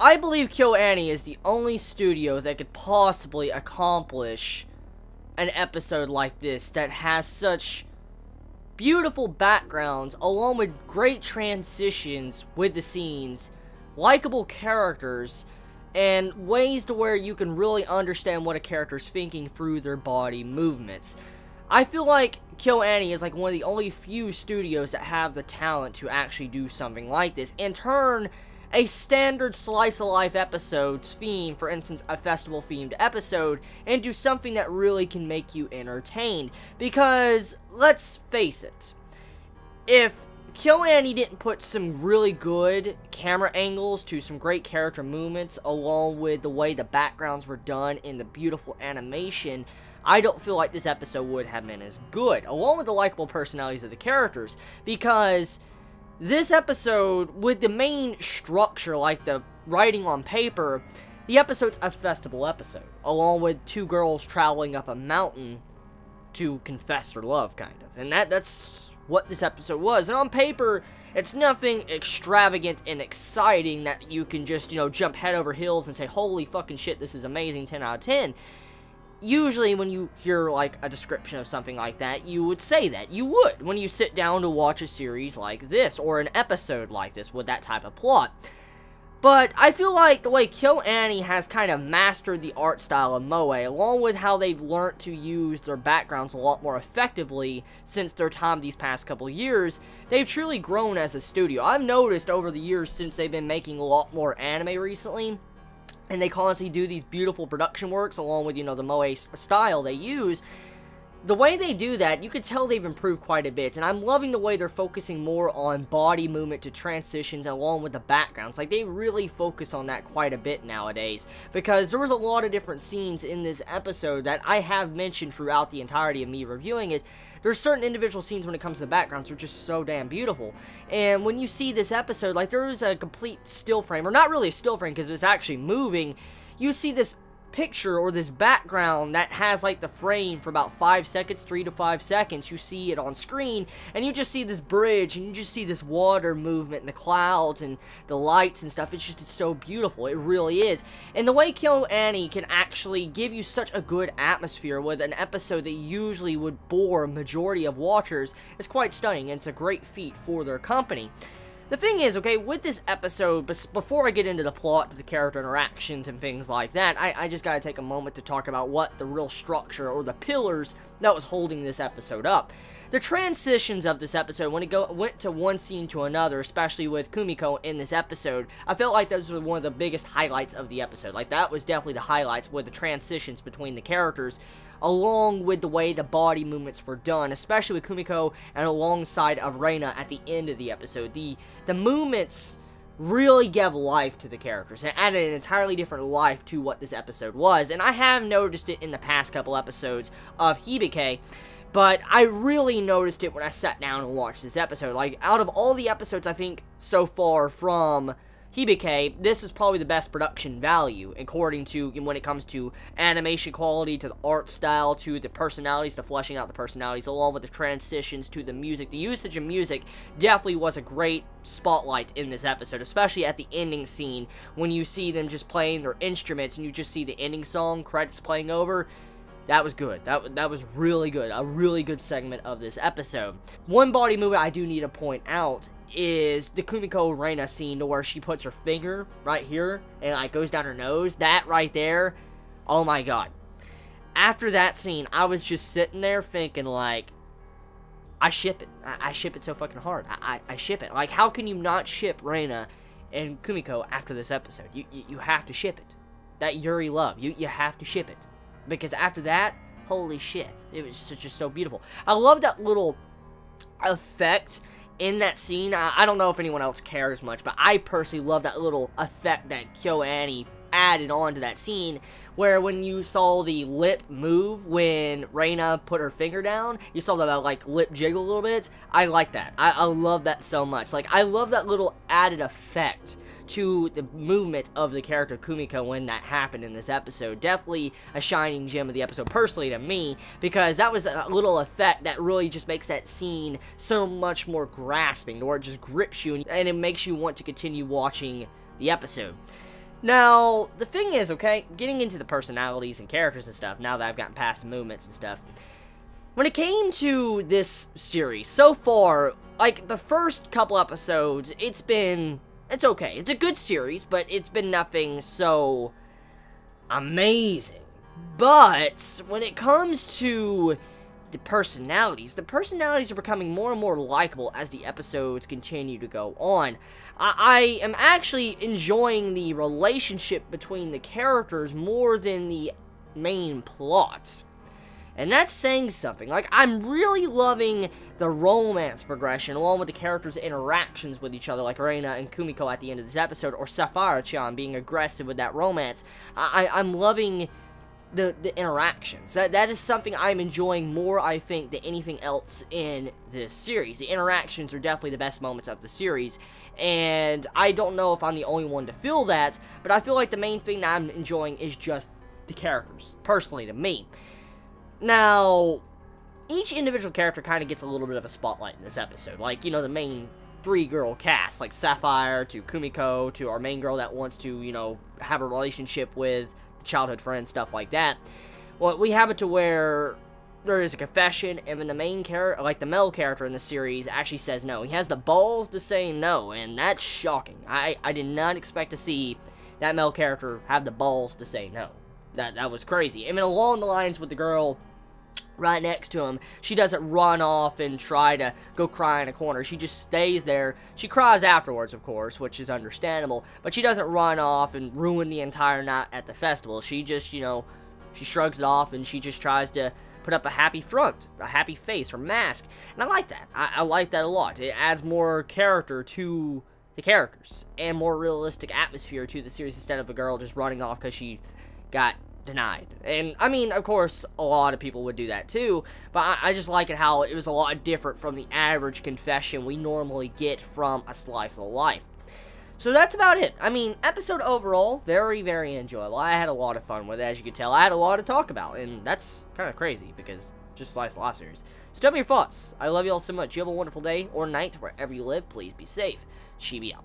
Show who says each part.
Speaker 1: I believe KyoAni is the only studio that could possibly accomplish an episode like this that has such beautiful backgrounds along with great transitions with the scenes, likable characters, and ways to where you can really understand what a character's thinking through their body movements. I feel like KyoAni is like one of the only few studios that have the talent to actually do something like this and turn a standard slice of life episode's theme, for instance a festival themed episode, into something that really can make you entertained. Because let's face it, if KyoAni didn't put some really good camera angles to some great character movements along with the way the backgrounds were done in the beautiful animation, I don't feel like this episode would have been as good, along with the likable personalities of the characters. Because this episode, with the main structure, like the writing on paper, the episode's a festival episode, along with two girls traveling up a mountain to confess their love, kind of. And that's what this episode was. And on paper, it's nothing extravagant and exciting that you can just, you know, jump head over heels and say, holy fucking shit, this is amazing, 10 out of 10. Usually when you hear like a description of something like that, you would say that. You would when you sit down to watch a series like this or an episode like this with that type of plot. But I feel like the way KyoAni has kind of mastered the art style of Moe, along with how they've learned to use their backgrounds a lot more effectively since their time these past couple years, they've truly grown as a studio. I've noticed over the years since they've been making a lot more anime recently, and they constantly do these beautiful production works along with, you know, the Moe style they use. The way they do that, you can tell they've improved quite a bit, and I'm loving the way they're focusing more on body movement to transitions along with the backgrounds. Like, they really focus on that quite a bit nowadays, because there was a lot of different scenes in this episode that I have mentioned throughout the entirety of me reviewing it. There's certain individual scenes when it comes to backgrounds that are just so damn beautiful. And when you see this episode, like, there was a complete still frame, or not really a still frame because it's actually moving. You see this picture or this background that has like the frame for about 5 seconds, 3 to 5 seconds. You see it on screen, and you just see this bridge, and you just see this water movement and the clouds and the lights and stuff. It's so beautiful. It really is. And the way KyoAni can actually give you such a good atmosphere with an episode that usually would bore a majority of watchers is quite stunning, and it's a great feat for their company. The thing is, okay, with this episode, before I get into the plot, the character interactions, and things like that, I just gotta take a moment to talk about what the real structure, or the pillars, that was holding this episode up. The transitions of this episode, when it went to one scene to another, especially with Kumiko in this episode, I felt like those were one of the biggest highlights of the episode. Like, that was definitely the highlights, with the transitions between the characters, along with the way the body movements were done, especially with Kumiko and alongside of Reina at the end of the episode. The movements really gave life to the characters and added an entirely different life to what this episode was. And I have noticed it in the past couple episodes of Hibike, but I really noticed it when I sat down and watched this episode. Like, out of all the episodes, I think, so far from Hibike, this was probably the best production value, according to, when it comes to animation quality, to the art style, to the personalities, to fleshing out the personalities, along with the transitions, to the music. The usage of music definitely was a great spotlight in this episode, especially at the ending scene, when you see them just playing their instruments, and you just see the ending song, credits playing over. That was good. That was really good. A really good segment of this episode. One body movement I do need to point out is the Kumiko Reina scene, to where she puts her finger right here and like goes down her nose. That right there, oh my god. After that scene, I was just sitting there thinking, like, I ship it. I ship it so fucking hard. I ship it. Like, how can you not ship Reina and Kumiko after this episode? You have to ship it. That Yuri love, you have to ship it, because after that, holy shit, it was just so beautiful. I love that little effect in that scene. I don't know if anyone else cares much, but I personally love that little effect that KyoAni added on to that scene, where when you saw the lip move when Reina put her finger down, you saw that like lip jiggle a little bit. I like that. I love that so much. Like, I love that little added effect to the movement of the character Kumiko when that happened in this episode. Definitely a shining gem of the episode, personally to me, because that was a little effect that really just makes that scene so much more grasping, or it just grips you, and it makes you want to continue watching the episode. Now, the thing is, okay, getting into the personalities and characters and stuff, now that I've gotten past the movements and stuff, when it came to this series, so far, like, the first couple episodes, it's okay. It's a good series, but it's been nothing so amazing. But when it comes to the personalities are becoming more and more likable as the episodes continue to go on. I am actually enjoying the relationship between the characters more than the main plot. And that's saying something. Like, I'm really loving the romance progression, along with the characters' interactions with each other, like Reina and Kumiko at the end of this episode, or Sapphire-chan being aggressive with that romance. I'm loving the interactions. That is something I'm enjoying more, I think, than anything else in this series. The interactions are definitely the best moments of the series, and I don't know if I'm the only one to feel that, but I feel like the main thing that I'm enjoying is just the characters, personally to me. Now, each individual character kind of gets a little bit of a spotlight in this episode. Like, you know, the main three-girl cast, like Sapphire to Kumiko to our main girl that wants to, you know, have a relationship with childhood friends, stuff like that. Well, we have it to where there is a confession, and then the main character, like the male character in the series, actually says no. He has the balls to say no, and that's shocking. I did not expect to see that male character have the balls to say no. That was crazy. I mean, along the lines with the girl right next to him, she doesn't run off and try to go cry in a corner. She just stays there. She cries afterwards, of course, which is understandable, but she doesn't run off and ruin the entire night at the festival. She just, you know, she shrugs it off, and she just tries to put up a happy front, a happy face, or mask, and I like that. I like that a lot. It adds more character to the characters, and more realistic atmosphere to the series, instead of a girl just running off because she got denied. And, I mean, of course, a lot of people would do that too, but I just like it how it was a lot different from the average confession we normally get from a slice of life. So that's about it. I mean, episode overall, very, very enjoyable. I had a lot of fun with it, as you can tell. I had a lot to talk about, and that's kind of crazy, because just slice of life series. So tell me your thoughts. I love you all so much. You have a wonderful day or night, wherever you live. Please be safe. Chibi out.